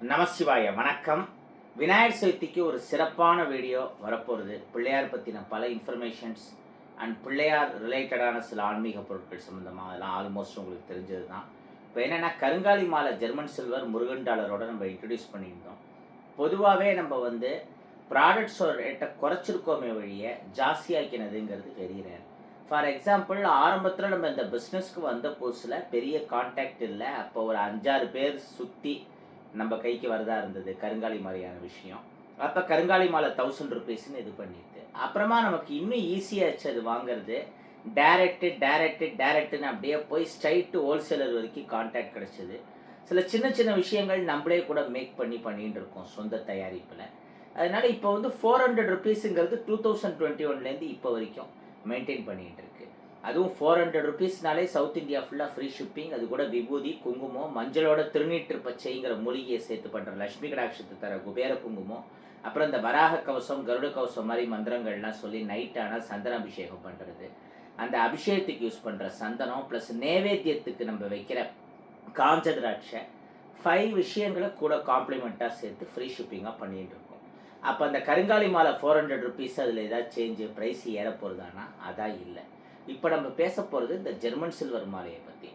நமசிவாய வணக்கம். விநாயகர் சதுர்த்திக்கு ஒரு சிறப்பான வீடியோ வரப்போகிறது. பிள்ளையார் பற்றின பல இன்ஃபர்மேஷன்ஸ் அண்ட் பிள்ளையார் ரிலேட்டடான சில ஆன்மீக பொருட்கள் சம்மந்தமாக அதெல்லாம் ஆல்மோஸ்ட் உங்களுக்கு தெரிஞ்சது தான். இப்போ என்னென்னா, கருங்காலி மாலை ஜெர்மன் சில்வர் முருகன் டாலரோட நம்ம இன்ட்ரடியூஸ் பண்ணியிருந்தோம். பொதுவாகவே நம்ம ப்ராடக்ட்ஸோட ரேட்டை குறைச்சிருக்கோமே வழிய ஜாஸ்தியாக்கினதுங்கிறது தெரியல. ஃபார் எக்ஸாம்பிள், ஆரம்பத்தில் நம்ம இந்த பிஸ்னஸ்க்கு வந்த புதுசில் பெரிய கான்டாக்ட் இல்லை. அப்போ ஒரு 5-6 பேர் சுற்றி நம்ம கைக்கு வரதா இருந்தது கருங்காலி மாதிரியான விஷயம். அப்போ கருங்காலி மாலை 1000 ருபீஸ்ன்னு இது பண்ணிட்டு, அப்புறமா நமக்கு இன்னும் ஈஸியாச்சு அது வாங்குறது. டேரெக்டுன்னு அப்படியே போய் ஸ்ட்ரைட்டு ஹோல்சேலர் வரைக்கும் கான்டாக்ட் கிடச்சிது. சில சின்ன சின்ன விஷயங்கள் நம்மளே கூட மேக் பண்ணிட்டு இருக்கோம் சொந்த தயாரிப்பில். அதனால் இப்போ 400 ருபீஸுங்கிறது 2021லேருந்து இப்போ வரைக்கும் மெயின்டைன் பண்ணிகிட்டு இருக்கு. அதுவும் 400 ருபீஸ்னாலே சவுத் இந்தியா ஃபுல்லாக ஃப்ரீ ஷிப்பிங். அது கூட விபூதி, குங்குமம், மஞ்சளோட திருநீற்று பச்சைங்கிற மூலிகையை சேர்த்து பண்ணுற லட்சுமி கடாட்சத்தை தர குபேர குங்குமம், அப்புறம் இந்த வராக கவசம், கருட கவசம் மாதிரி மந்திரங்கள்லாம் சொல்லி நைட் ஆனால் சந்தன அபிஷேகம் பண்ணுறது, அந்த அபிஷேகத்துக்கு யூஸ் பண்ணுற சந்தனம் ப்ளஸ் நேவேத்தியத்துக்கு நம்ம வைக்கிற காஞ்ச திராட்சை 5 விஷயங்களை கூட காம்ப்ளிமெண்ட்டாக சேர்த்து ஃப்ரீ ஷிப்பிங்காக பண்ணிகிட்டு இருக்கோம். அப்போ அந்த கருங்காலி மாலை 400 ருபீஸ் அதில் ஏதாவது சேஞ்சு ப்ரைஸ் ஏற போகிறதானா? அதான் இல்லை. இப்போ நம்ம பேச போகிறது இந்த ஜெர்மன் சில்வர் மாலையை பற்றி.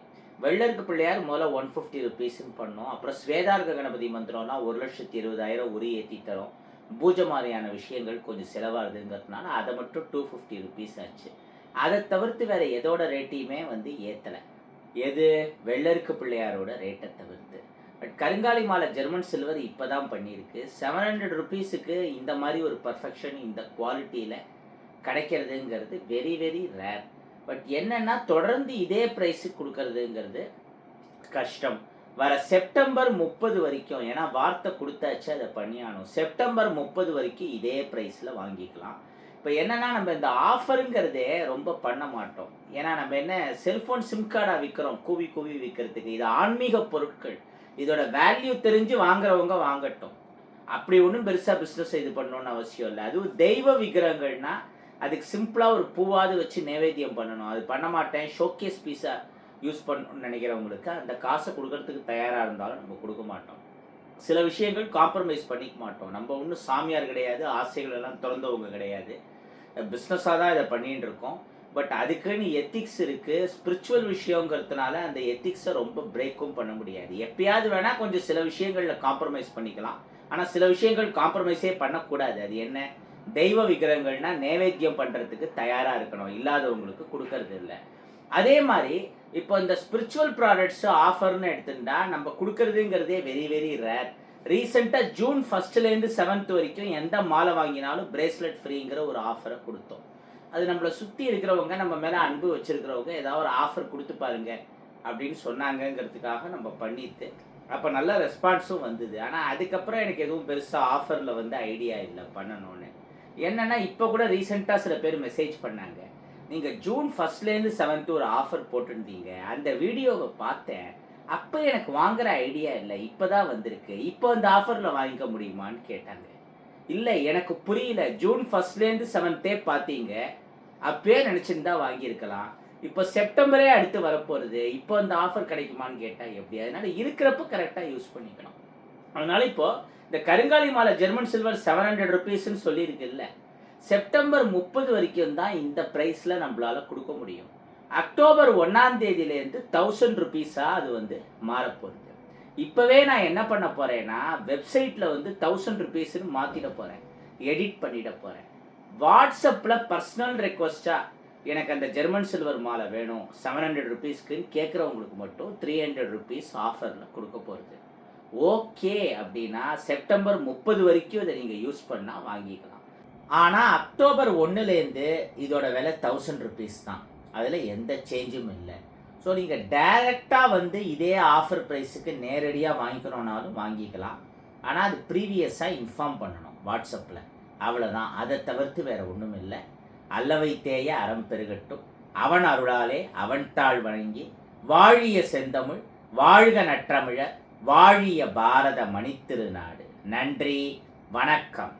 வெள்ளருக்கு பிள்ளையார் முதல்ல 150 ருபீஸ்ன்னு பண்ணோம். அப்புறம் ஸ்வேதார்க கணபதி மந்திரம்னா 1,20,000 உரி ஏற்றி தரோம். பூஜை மாதிரியான விஷயங்கள் கொஞ்சம் செலவாகுதுங்கிறதுனால அதை மட்டும் 250 ருபீஸ் ஆச்சு. அதை தவிர்த்து வேறு எதோட ரேட்டையுமே ஏற்றலை. எது? வெள்ளருக்கு பிள்ளையாரோட ரேட்டை தவிர்த்து. பட் கருங்காலி மாலை ஜெர்மன் சில்வர் இப்போ தான் பண்ணியிருக்கு. 700 ருபீஸுக்கு இந்த மாதிரி ஒரு பர்ஃபெக்ஷன் இந்த குவாலிட்டியில் கிடைக்கிறதுங்கிறது வெரி வெரி ரேர். பட் என்னென்னா, தொடர்ந்து இதே ப்ரைஸுக்கு கொடுக்கறதுங்கிறது கஷ்டம். வர செப்டம்பர் 30 வரைக்கும், ஏன்னா வார்த்தை கொடுத்தாச்சு அதை பண்ணியானோம், செப்டம்பர் 30 வரைக்கும் இதே ப்ரைஸில் வாங்கிக்கலாம். இப்போ என்னென்னா, நம்ம இந்த ஆஃபருங்கிறதே ரொம்ப பண்ண மாட்டோம். ஏன்னா நம்ம என்ன செல்ஃபோன் சிம் கார்டாக விற்கிறோம் கூவி கூவி விற்கிறதுக்கு. இது ஆன்மீக பொருட்கள், இதோட வேல்யூ தெரிஞ்சு வாங்குறவங்க வாங்கட்டும். அப்படி ஒன்றும் பெருசாக பிஸ்னஸ் இது பண்ணணுன்னு அவசியம் இல்லை. அதுவும் தெய்வ விக்கிரகங்கள்னால் அதுக்கு சிம்பிளாக ஒரு பூவாவது வச்சு நைவேத்தியம் பண்ணணும். அது பண்ண மாட்டேன், ஷோகேஸ் பீஸாக யூஸ் பண்ணணும்னு நினைக்கிறவங்களுக்கு அந்த காசை கொடுக்கறதுக்கு தயாராக இருந்தாலும் நம்ம கொடுக்க மாட்டோம். சில விஷயங்கள் காம்ப்ரமைஸ் பண்ணிக்க மாட்டோம். நம்ம ஒன்றும் சாமியார் கிடையாது, ஆசைகள் எல்லாம் திறந்தவங்க கிடையாது. பிஸ்னஸாக தான் இதை பண்ணிகிட்டு இருக்கோம். பட் அதுக்குன்னு எத்திக்ஸ் இருக்குது. ஸ்பிரிச்சுவல் விஷயங்கிறதுனால அந்த எத்திக்ஸை ரொம்ப பிரேக்கும் பண்ண முடியாது. எப்பயாவது வேணால் கொஞ்சம் சில விஷயங்களில் காம்ப்ரமைஸ் பண்ணிக்கலாம். ஆனால் சில விஷயங்கள் காம்ப்ரமைஸே பண்ணக்கூடாது. அது என்ன? தெய்வ விக்கிரகங்கள்னா நைவேத்தியம் பண்ணுறதுக்கு தயாராக இருக்கணும், இல்லாதவங்களுக்கு கொடுக்கறது இல்லை. அதே மாதிரி இப்போ இந்த ஸ்பிரிச்சுவல் ப்ராடக்ட்ஸ் ஆஃபர்னு எடுத்துட்டா நம்ம கொடுக்கறதுங்கிறதே வெரி வெரி ரேர். ரீசெண்டாக ஜூன் 1லேருந்து 7 வரைக்கும் எந்த மாலை வாங்கினாலும் பிரேஸ்லெட் ஃப்ரீங்கிற ஒரு ஆஃபரை கொடுத்தோம். அது நம்மளை சுற்றி இருக்கிறவங்க, நம்ம மேலே அன்பு வச்சுருக்கிறவங்க ஏதாவது ஒரு ஆஃபர் கொடுத்து பாருங்க அப்படின்னு சொன்னாங்கங்கிறதுக்காக நம்ம பண்ணிட்டு, அப்போ நல்ல ரெஸ்பான்ஸும் வந்தது. ஆனால் அதுக்கப்புறம் எனக்கு எதுவும் பெருசாக ஆஃபரில் ஐடியா இல்லை பண்ணணும்னு. என்னென்னா, இப்போ கூட ரீசெண்டாக சில பேர் மெசேஜ் பண்ணாங்க, நீங்கள் ஜூன் 1லேருந்து 7 ஒரு ஆஃபர் போட்டிருந்தீங்க, அந்த வீடியோவை பார்த்தேன், அப்போ எனக்கு வாங்குகிற ஐடியா இல்லை, இப்போ தான் வந்திருக்கு, இப்போ அந்த ஆஃபரில் வாங்கிக்க முடியுமான்னு கேட்டாங்க. இல்லை, எனக்கு புரியல. ஜூன் 1லேருந்து 7 பார்த்தீங்க, அப்பயே நினச்சிருந்தா வாங்கியிருக்கலாம். இப்போ செப்டம்பரே அடுத்து வரப்போகிறது, இப்போ அந்த ஆஃபர் கிடைக்குமான்னு கேட்டால் எப்படி? அதனால் இருக்கிறப்ப கரெக்டாக யூஸ் பண்ணிக்கணும். அதனால் இப்போது இந்த கருங்காலி மாலை ஜெர்மன் சில்வர் 700 ருபீஸ்ன்னு சொல்லியிருக்குல்ல, செப்டம்பர் 30 வரைக்கும் தான் இந்த ப்ரைஸில் நம்மளால் கொடுக்க முடியும். அக்டோபர் 1ஆம் தேதியிலேருந்து 1000 ருபீஸாக அது மாறப்போகுது. இப்போவே நான் என்ன பண்ண போகிறேன்னா, வெப்சைட்டில் 1000 ருபீஸ்ன்னு மாற்றிட போகிறேன், எடிட் பண்ணிட போகிறேன். வாட்ஸ்அப்பில் பர்சனல் ரெக்வஸ்ட்டாக எனக்கு அந்த ஜெர்மன் சில்வர் மாலை வேணும் 700 ருபீஸ்க்குன்னு கேட்குறவங்களுக்கு மட்டும் 300 ருபீஸ் ஆஃபரில் கொடுக்க போகிறது. ஓகே அப்படின்னா செப்டம்பர் 30 வரைக்கும் இதை நீங்கள் யூஸ் பண்ணால் வாங்கிக்கலாம். ஆனால் அக்டோபர் 1லேருந்து இதோட விலை 1000 ருபீஸ் தான். அதில் எந்த சேஞ்சும் இல்லை. ஸோ நீங்கள் டைரெக்டாக இதே ஆஃபர் ப்ரைஸுக்கு நேரடியாக வாங்கிக்கணுன்னாலும் வாங்கிக்கலாம். ஆனால் அது ப்ரீவியஸாக இன்ஃபார்ம் பண்ணணும் வாட்ஸ்அப்பில், அவ்வளோதான். அதை தவிர்த்து வேறு ஒன்றும் இல்லை. அல்லவை தேய அறம் பெருகட்டும், அவன் அருளாலே அவன் தாழ் வணங்கி வாழிய செந்தமிழ் வாழ்க நற்றமிழர் வாழிய பாரத மணித்திருநாடு. நன்றி, வணக்கம்.